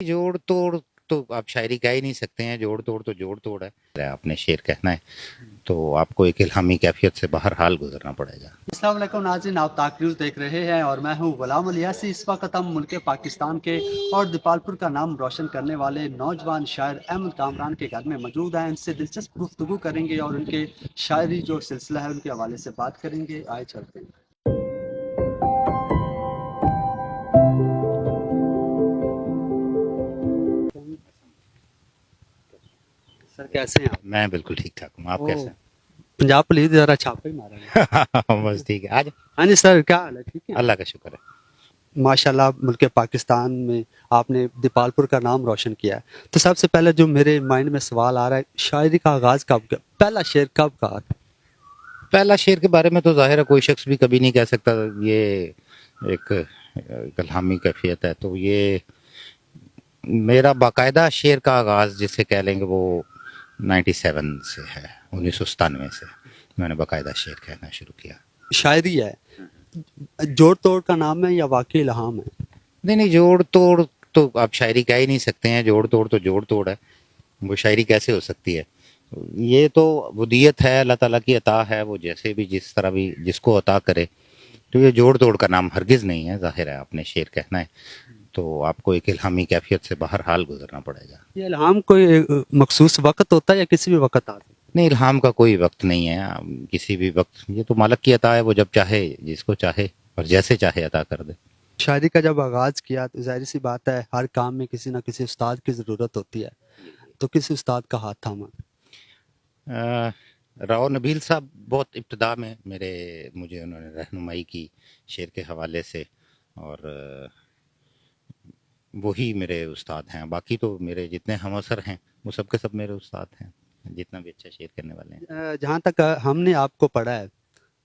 जोड़ तोड़ तो आप शायरी कह ही नहीं सकते हैं, जोड़ तोड़ तो जोड़ तोड़ है। आपने शेर कहना है तो आपको एक इल्हामी कैफियत से बहरहाल गुजरना पड़ेगा। अस्सलाम वालेकुम नाज़रीन, आप ताक न्यूज़ देख रहे हैं और मैं हूं गुलाम अली यासी। इस वक्त हम मुल्क पाकिस्तान के और दीपालपुर का नाम रोशन करने वाले नौजवान शायर अहमद कामरान के घर में मौजूद हैं। इनसे दिलचस्प गुफ्तगू करेंगे और उनके शायरी जो सिलसिला है उनके हवाले से बात करेंगे। आए चलते हैं। सर कैसे हैं आप? मैं बिल्कुल ठीक ठाक हूँ, आप कैसे पंजाब पुलिस जरा छापे ही मारा है। हैं? बस ठीक है, आज हाँ जी सर, क्या हाल है? ठीक है अल्लाह का शुक्र है। माशाल्लाह। मुल्क पाकिस्तान में आपने दीपालपुर का नाम रोशन किया है। तो सबसे पहले जो मेरे माइंड में सवाल आ रहा है, शायरी का आगाज कब किया? पहला शेर कब कहा था? पहला शेर के बारे में तो जाहिर है कोई शख्स भी कभी नहीं कह सकता, ये एक इल्हामी कैफियत है। तो ये मेरा बाकायदा शेर का आगाज़ जिसे कह लेंगे वो 97 से है, 1997 से मैंने बाकायदा शेर कहना शुरू किया। शायरी है, जोड़ तोड़ का नाम है या वाकई इल्हाम है? नहीं, जोड़ तोड़ तो आप शायरी कह ही नहीं सकते हैं, जोड़ तोड़ तो जोड़ तोड़ है। वो शायरी कैसे हो सकती है? ये तो वदीयत है, अल्लाह ताला की अता है, वो जैसे भी जिस तरह भी जिसको अता करे। तो ये जोड़ तोड़ का नाम हरगिज़ नहीं है। जाहिर है आपने शेर कहना है तो आपको एक इल्हामी कैफियत से बहरहाल गुजरना पड़ेगा। ये इल्हाम कोई मखसूस वक्त होता है या किसी भी वक्त आता है? नहीं, इल्हाम का कोई वक्त नहीं है, किसी भी वक्त। ये तो मालिक की अता है, वो जब चाहे जिसको चाहे और जैसे चाहे अता कर दे। शायरी का जब आगाज किया तो जाहिर सी बात है हर काम में किसी ना किसी उस्ताद की ज़रूरत होती है। तो किस उस्ताद का हाथ थामा? अ, राव नबील साहब बहुत इब्तिदा में मुझे उन्होंने रहनुमाई की शेर के हवाले से, और वही मेरे उस्ताद हैं। बाकी तो मेरे जितने हमअसर हैं वो सब के सब मेरे उस्ताद हैं, जितना भी अच्छा शेर करने वाले हैं। जहाँ तक हमने आपको पढ़ा है,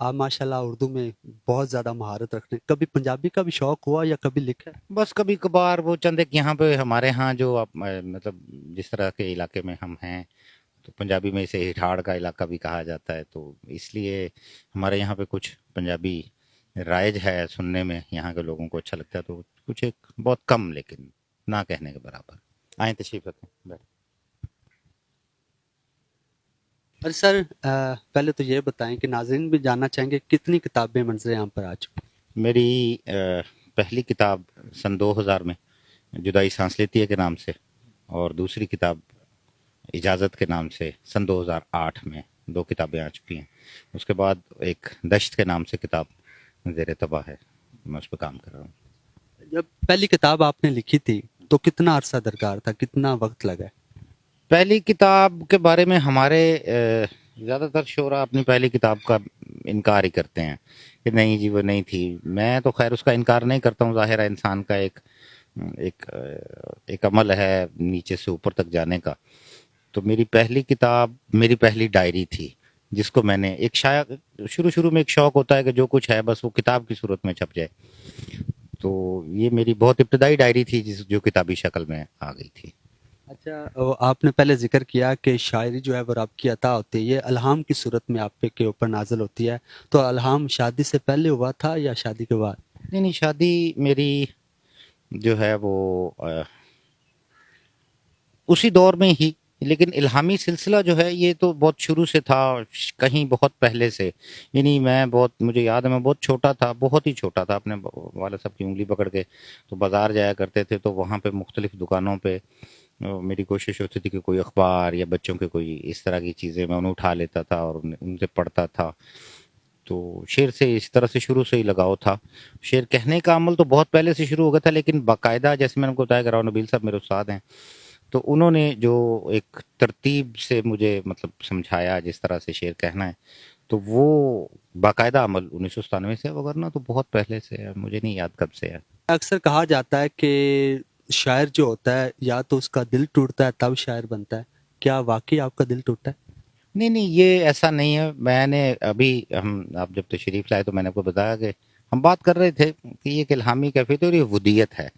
आप माशाल्लाह उर्दू में बहुत ज़्यादा महारत रखते हैं। कभी पंजाबी का भी शौक हुआ या कभी लिखा है? बस कभी कभार वो चंद एक यहाँ पे हमारे यहाँ जो आप मतलब जिस तरह के इलाके में हम हैं, तो पंजाबी में इसे हिठाड़ का इलाका भी कहा जाता है। तो इसलिए हमारे यहाँ पे कुछ पंजाबी राइज है सुनने में, यहाँ के लोगों को अच्छा लगता है। तो कुछ एक बहुत कम, लेकिन ना कहने के बराबर। आए तशरीफ रखें, बैठ। और सर पहले तो ये बताएं कि नाज़रीन भी जानना चाहेंगे कितनी किताबें मंजर आम पर आ चुकी? मेरी पहली किताब सन 2000 में जुदाई सांस लेती है के नाम से, और दूसरी किताब इजाज़त के नाम से सन 2008 में। 2 किताबें आ चुकी हैं। उसके बाद एक दश्त के नाम से किताब ज़ेर तबाह है, मैं उस पर काम कर रहा हूँ। जब पहली किताब आपने लिखी थी तो कितना अरसा दरकार था, कितना वक्त लगा? पहली किताब के बारे में हमारे ज़्यादातर शोरा अपनी पहली किताब का इनकार ही करते हैं कि नहीं जी वो नहीं थी। मैं तो खैर उसका इनकार नहीं करता हूँ। ज़ाहिर है इंसान का एक एक एक अमल है नीचे से ऊपर तक जाने का। तो मेरी पहली किताब मेरी पहली डायरी थी, जिसको मैंने एक शायद शुरू शुरू में एक शौक होता है कि जो कुछ है बस वो किताब की सूरत में छप जाए। तो ये मेरी बहुत इब्तदाई डायरी थी जो किताबी शक्ल में आ गई थी। अच्छा, आपने पहले जिक्र किया कि शायरी जो है वो रब की अता होती है, ये अल्हाम की सूरत में आप पे के ऊपर नाजिल होती है। तो अल्हाम शादी से पहले हुआ था या शादी के बाद? नहीं, शादी मेरी जो है वो उसी दौर में ही, लेकिन इल्हामी सिलसिला जो है ये तो बहुत शुरू से था, कहीं बहुत पहले से। यानी मुझे याद है मैं बहुत छोटा था, बहुत ही छोटा था। अपने वाले साहब की उंगली पकड़ के तो बाज़ार जाया करते थे, तो वहाँ पे मुख्तलिफ दुकानों पे मेरी कोशिश होती थी कि कोई अखबार या बच्चों के कोई इस तरह की चीज़ें मैं उन्हें उठा लेता था और उनसे पढ़ता था। तो शेर से इस तरह से शुरू से ही लगाव था। शेर कहने का अमल तो बहुत पहले से शुरू हो गया था, लेकिन बाकायदा जैसे मैंने आपको बताया कि राव नबील साहब मेरे उस्ताद हैं, तो उन्होंने जो एक तरतीब से मुझे मतलब समझाया जिस तरह से शेर कहना है, तो वो बाकायदा अमल 1997 से है, वगरना तो बहुत पहले से है, मुझे नहीं याद कब से है। अक्सर कहा जाता है कि शायर जो होता है या तो उसका दिल टूटता है तब शायर बनता है। क्या वाकई आपका दिल टूटा है? नहीं, ये ऐसा नहीं है। मैंने अभी हम आप जब तशरीफ लाए तो मैंने आपको बताया कि हम बात कर रहे थे कि ये एक इल्हामी कैफियत और ये वदीयत है।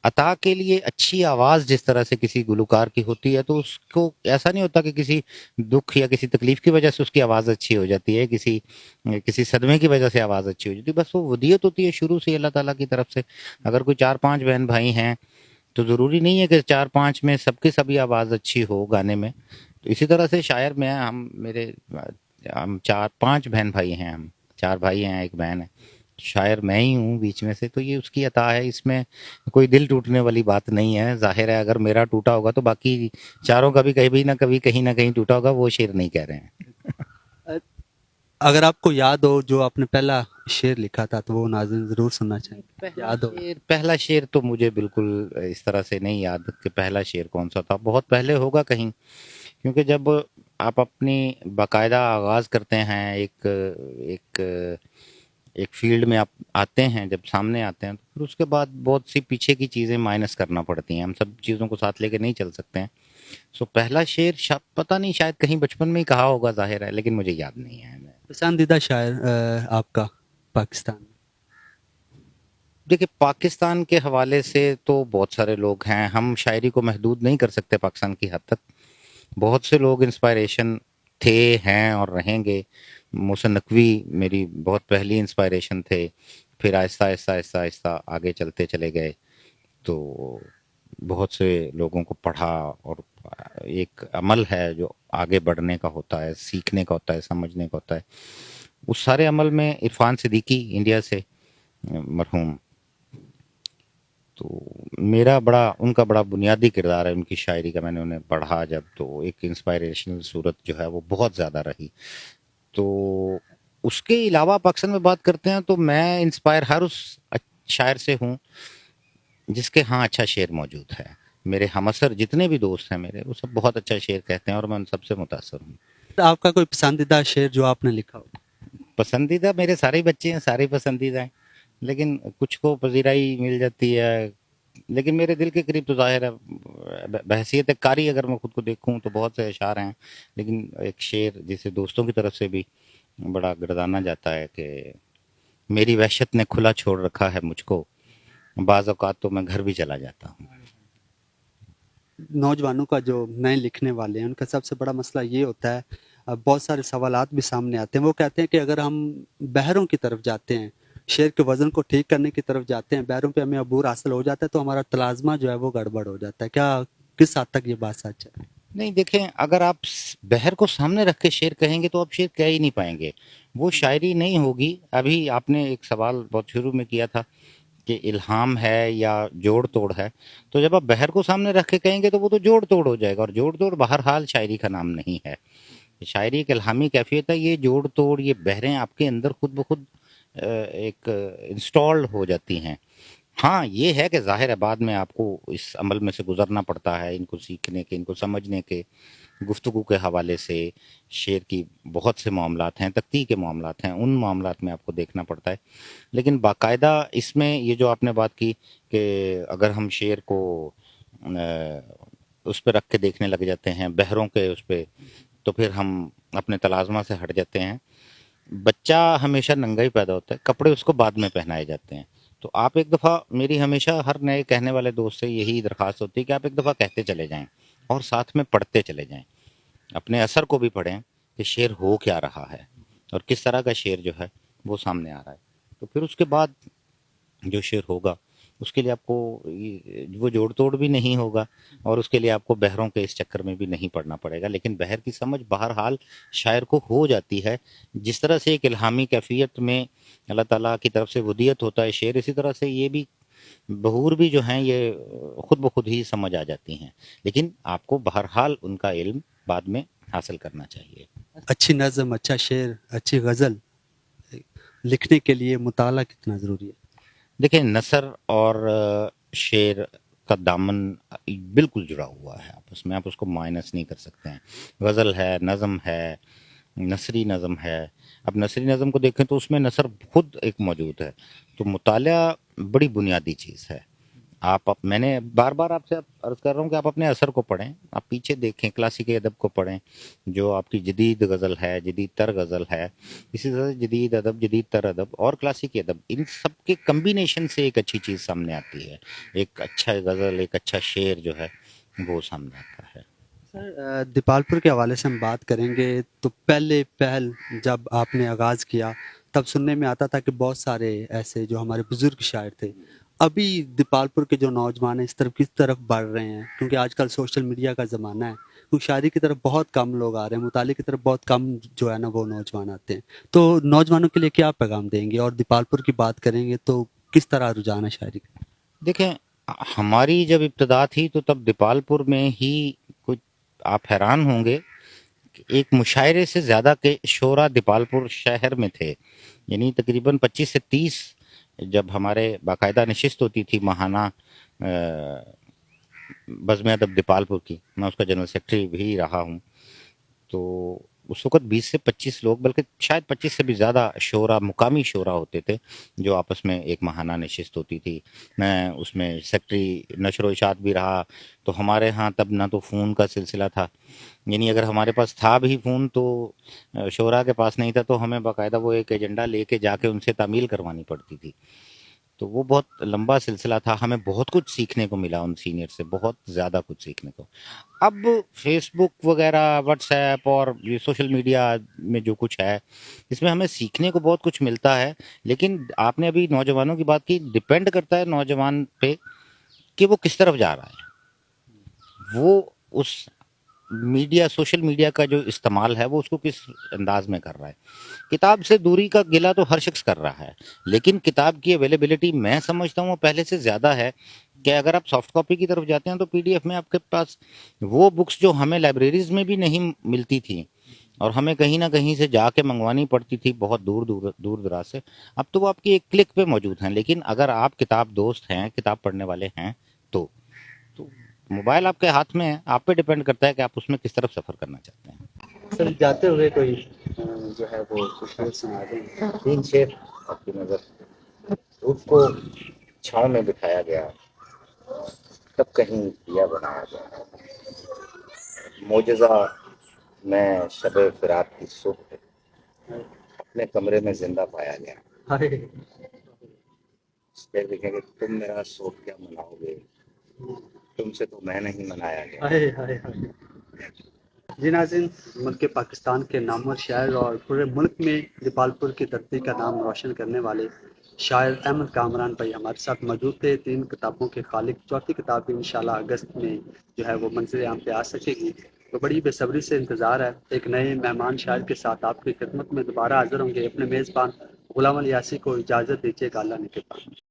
अता के लिए अच्छी आवाज़ जिस तरह से किसी गुलकार की होती है, तो उसको ऐसा नहीं होता कि किसी दुख या किसी तकलीफ की वजह से उसकी आवाज़ अच्छी हो जाती है, किसी किसी सदमे की वजह से आवाज़ अच्छी हो जाती है। बस वो वदीयत होती है शुरू से अल्लाह ताला की तरफ से। अगर कोई 4-5 बहन भाई हैं تو ضروری نہیں ہے کہ 4-5 میں سب کی سبھی آواز اچھی ہو گانے میں. تو اسی طرح سے شاعر میں ہم 4-5 بہن بھائی ہیں. ہم 4 بھائی ہیں، ایک بہن ہے. شاعر میں ہی ہوں بیچ میں سے، تو یہ اس کی عطا ہے. اس میں کوئی دل ٹوٹنے والی بات نہیں ہے. ظاہر ہے اگر میرا ٹوٹا ہوگا تو باقی چاروں کا بھی کبھی نہ کبھی کہیں نہ کہیں ٹوٹا ہوگا. وہ شعر نہیں کہہ رہے ہیں. اگر آپ کو یاد ہو جو آپ نے پہلا شعر لکھا تھا تو وہ ناظرین ضرور سننا چاہیں گے. یاد ہو؟ پہلا شعر تو مجھے بالکل اس طرح سے نہیں یاد کہ پہلا شعر کون سا تھا. بہت پہلے ہوگا کہیں، کیونکہ جب آپ اپنی باقاعدہ آغاز کرتے ہیں ایک ایک فیلڈ میں آپ آتے ہیں، جب سامنے آتے ہیں، تو پھر اس کے بعد بہت سی پیچھے کی چیزیں مائنس کرنا پڑتی ہیں. ہم سب چیزوں کو ساتھ لے کے نہیں چل سکتے ہیں. سو پہلا شعر پتہ نہیں، شاید کہیں بچپن میں ہی کہا ہوگا، ظاہر ہے، لیکن مجھے یاد نہیں ہے. پسندیدہ شاعر آپ کا پاکستان میں؟ دیکھیں، پاکستان کے حوالے سے تو بہت سارے لوگ ہیں. ہم شاعری کو محدود نہیں کر سکتے پاکستان کی حد تک. بہت سے لوگ انسپائریشن تھے، ہیں اور رہیں گے. محسن نقوی میری بہت پہلی انسپائریشن تھے. پھر آہستہ آہستہ آہستہ آہستہ آگے چلتے چلے گئے تو بہت سے لوگوں کو پڑھا. اور ایک عمل ہے جو آگے بڑھنے کا ہوتا ہے، سیکھنے کا ہوتا ہے، سمجھنے کا ہوتا ہے. اس سارے عمل میں عرفان صدیقی انڈیا سے مرحوم، تو ان کا بڑا بنیادی کردار ہے ان کی شاعری کا. میں نے انہیں پڑھا جب، تو ایک انسپائریشنل صورت جو ہے وہ بہت زیادہ رہی. تو اس کے علاوہ پاکستان میں بات کرتے ہیں تو میں انسپائر ہر اس شاعر سے ہوں جس کے ہاں اچھا شعر موجود ہے. میرے ہمسر جتنے بھی دوست ہیں میرے، وہ سب بہت اچھا شعر کہتے ہیں اور میں ان سب سے متاثر ہوں. آپ کا کوئی پسندیدہ شعر جو آپ نے لکھا ہو؟ پسندیدہ میرے سارے بچے ہیں، سارے پسندیدہ ہیں، لیکن کچھ کو پذیرائی مل جاتی ہے. لیکن میرے دل کے قریب تو ظاہر ہے، بحیثیت قاری اگر میں خود کو دیکھوں تو بہت سے اشعار ہیں. لیکن ایک شعر جسے دوستوں کی طرف سے بھی بڑا گردانا جاتا ہے کہ میری وحشت نے کھلا چھوڑ رکھا ہے مجھ کو، بعض اوقات تو میں گھر بھی چلا جاتا ہوں. نوجوانوں کا جو نئے لکھنے والے ہیں ان کا سب سے بڑا مسئلہ یہ ہوتا ہے، بہت سارے سوالات بھی سامنے آتے ہیں. وہ کہتے ہیں کہ اگر ہم بحروں کی طرف جاتے ہیں، شعر کے وزن کو ٹھیک کرنے کی طرف جاتے ہیں، بحروں پہ ہمیں عبور حاصل ہو جاتا ہے تو ہمارا تلازمہ جو ہے وہ گڑبڑ ہو جاتا ہے. کیا کس حد تک یہ بات سچ ہے؟ نہیں، دیکھیں، اگر آپ بحر کو سامنے رکھ کے شعر کہیں گے تو آپ شعر کہہ ہی نہیں پائیں گے. وہ شاعری نہیں ہوگی. ابھی آپ نے ایک سوال بہت شروع میں کیا تھا کہ الہام ہے یا جوڑ توڑ ہے. تو جب آپ بحر کو سامنے رکھ کے کہیں گے تو وہ تو جوڑ توڑ ہو جائے گا، اور جوڑ توڑ بہرحال شاعری کا نام نہیں ہے. شاعری ایک الہامی کیفیت ہے. یہ جوڑ توڑ، یہ بحریں آپ کے اندر خود بخود ایک انسٹالڈ ہو جاتی ہیں. ہاں یہ ہے کہ ظاہر ہے بعد میں آپ کو اس عمل میں سے گزرنا پڑتا ہے، ان کو سیکھنے کے، ان کو سمجھنے کے. گفتگو کے حوالے سے شعر کی بہت سے معاملات ہیں، تختی کے معاملات ہیں، ان معاملات میں آپ کو دیکھنا پڑتا ہے. لیکن باقاعدہ اس میں یہ جو آپ نے بات کی کہ اگر ہم شعر کو اس پہ رکھ کے دیکھنے لگ جاتے ہیں، بحروں کے اس پہ، تو پھر ہم اپنے تلازمہ سے ہٹ جاتے ہیں. بچہ ہمیشہ ننگا ہی پیدا ہوتا ہے، کپڑے اس کو بعد میں پہنائے جاتے ہیں. تو آپ ایک دفعہ، میری ہمیشہ ہر نئے کہنے والے دوست سے یہی درخواست ہوتی ہے کہ آپ ایک دفعہ کہتے چلے جائیں اور ساتھ میں پڑھتے چلے جائیں. اپنے اثر کو بھی پڑھیں کہ شعر ہو کیا رہا ہے اور کس طرح کا شعر جو ہے وہ سامنے آ رہا ہے. تو پھر اس کے بعد جو شعر ہوگا اس کے لیے آپ کو وہ جوڑ توڑ بھی نہیں ہوگا، اور اس کے لیے آپ کو بحروں کے اس چکر میں بھی نہیں پڑنا پڑے گا. لیکن بحر کی سمجھ بہرحال شاعر کو ہو جاتی ہے. جس طرح سے ایک الہامی کیفیت میں اللہ تعالیٰ کی طرف سے ودیت ہوتا ہے شعر، اسی طرح سے یہ بھی بہور بھی جو ہیں یہ خود بخود ہی سمجھ آ جاتی ہیں. لیکن آپ کو بہرحال ان کا علم بعد میں حاصل کرنا چاہیے. اچھی نظم، اچھا شعر، اچھی غزل لکھنے کے لیے مطالعہ کتنا ضروری ہے؟ دیکھیں، نثر اور شعر کا دامن بالکل جڑا ہوا ہے آپس میں، آپ اس کو مائنس نہیں کر سکتے ہیں. غزل ہے، نظم ہے، نثری نظم ہے. اب نثری نظم کو دیکھیں تو اس میں نثر خود ایک موجود ہے. تو مطالعہ بڑی بنیادی چیز ہے. میں نے بار بار آپ سے عرض کر رہا ہوں کہ آپ اپنے اثر کو پڑھیں، آپ پیچھے دیکھیں، کلاسیکی ادب کو پڑھیں جو آپ کی جدید غزل ہے، جدید تر غزل ہے. اسی طرح جدید ادب، جدید تر ادب اور کلاسیکی ادب، ان سب کے کمبینیشن سے ایک اچھی چیز سامنے آتی ہے. ایک اچھا غزل، ایک اچھا شعر جو ہے وہ سامنے آتا ہے. سر، دیپال پور کے حوالے سے ہم بات کریں گے تو پہل جب آپ نے آغاز کیا تب سننے میں آتا تھا کہ بہت سارے ایسے جو ہمارے بزرگ شاعر تھے अभी दीपालपुर के जो नौजवान हैं इस तरफ किस तरफ बढ़ रहे हैं, क्योंकि आजकल सोशल मीडिया का ज़माना है, तो शायरी की तरफ बहुत कम लोग आ रहे हैं, मुताले की तरफ बहुत कम जो है ना वो नौजवान आते हैं। तो नौजवानों के लिए क्या पैगाम देंगे, और दीपालपुर की बात करेंगे तो किस तरह रुझान है शायरी का? देखें, हमारी जब इब्तदा थी तो तब दीपालपुर में ही कुछ, आप हैरान होंगे कि एक मुशायरे से ज़्यादा के शोरा दीपालपुर शहर में थे। यानी तकरीबन 25 से 30 जब हमारे बाकायदा नशिस्त होती थी महाना बज़्म अदब दीपालपुर की, मैं उसका जनरल सेक्रेटरी भी रहा हूँ, तो उस वक़्त 20 से 25 लोग, बल्कि शायद 25 से भी ज़्यादा शोरा, मुकामी शोरा होते थे, जो आपस में एक माहाना नशिस्त होती थी। मैं उसमें सेक्रेटरी नशर व इशात भी रहा। तो हमारे यहाँ तब ना तो फ़ोन का सिलसिला था, यानी अगर हमारे पास था भी फ़ोन तो शोरा के पास नहीं था, तो हमें बाकायदा वो एक एजेंडा लेके जाके उनसे तामील करवानी पड़ती थी। तो वो बहुत लंबा सिलसिला था, हमें बहुत कुछ सीखने को मिला उन सीनियर से, बहुत ज़्यादा कुछ सीखने को। अब फेसबुक वगैरह, व्हाट्सएप और ये सोशल मीडिया में जो कुछ है, इसमें हमें सीखने को बहुत कुछ मिलता है, लेकिन आपने अभी नौजवानों की बात की, डिपेंड करता है नौजवान पे कि वो किस तरफ जा रहा है, वो उस मीडिया, सोशल मीडिया का जो इस्तेमाल है वो उसको किस अंदाज में कर रहा है। किताब से दूरी का गिला तो हर शख्स कर रहा है, लेकिन किताब की अवेलेबिलिटी मैं समझता हूँ वो पहले से ज़्यादा है कि अगर आप सॉफ्ट कॉपी की तरफ जाते हैं तो पीडीएफ में आपके पास वो बुक्स जो हमें लाइब्रेरीज में भी नहीं मिलती थी और हमें कहीं ना कहीं से जाके मंगवानी पड़ती थी बहुत दूर दूर दूर दराज से, अब तो वो आपकी एक क्लिक पे मौजूद हैं। लेकिन अगर आप किताब दोस्त हैं, किताब पढ़ने वाले हैं, तो मोबाइल आपके हाथ में है, आप पे डिपेंड करता है कि आप उसमें किस तरफ सफ़र करना चाहते हैं। सर जाते हुए कोई जो है वो कुछ शेर सुना दें। 3 शेर आपकी नज़र। धूप को छाँव में बिठाया गया, तब कहीं दिया बनाया गया, मोजज़ा मैं शब फिराक की सुबह अपने कमरे में जिंदा पाया गया। हाय फिर देखेंगे, तुम मेरा शोक क्या मनाओगे, तुमसे तो मैं नहीं मनाया गया। हाय हाय हाय। जी नाज़रीन, मुल्क पाकिस्तान के नामवर शायर और पूरे मुल्क में दीपालपुर की धरती का नाम रोशन करने वाले शायर अहमद कामरान भाई हमारे साथ मौजूद थे। 3 किताबों के खालिक, चौथी किताब भी इंशाल्लाह अगस्त में जो है वो मंज़िल आम पे आ सकेगी। तो बड़ी बेसब्री से इंतज़ार है, एक नए मेहमान शायर के साथ आपकी खिदमत में दोबारा हाज़िर होंगे। अपने मेज़बान गुलाम अली यासी को इजाज़त दीजिएगा। अल्लाह ने के पास।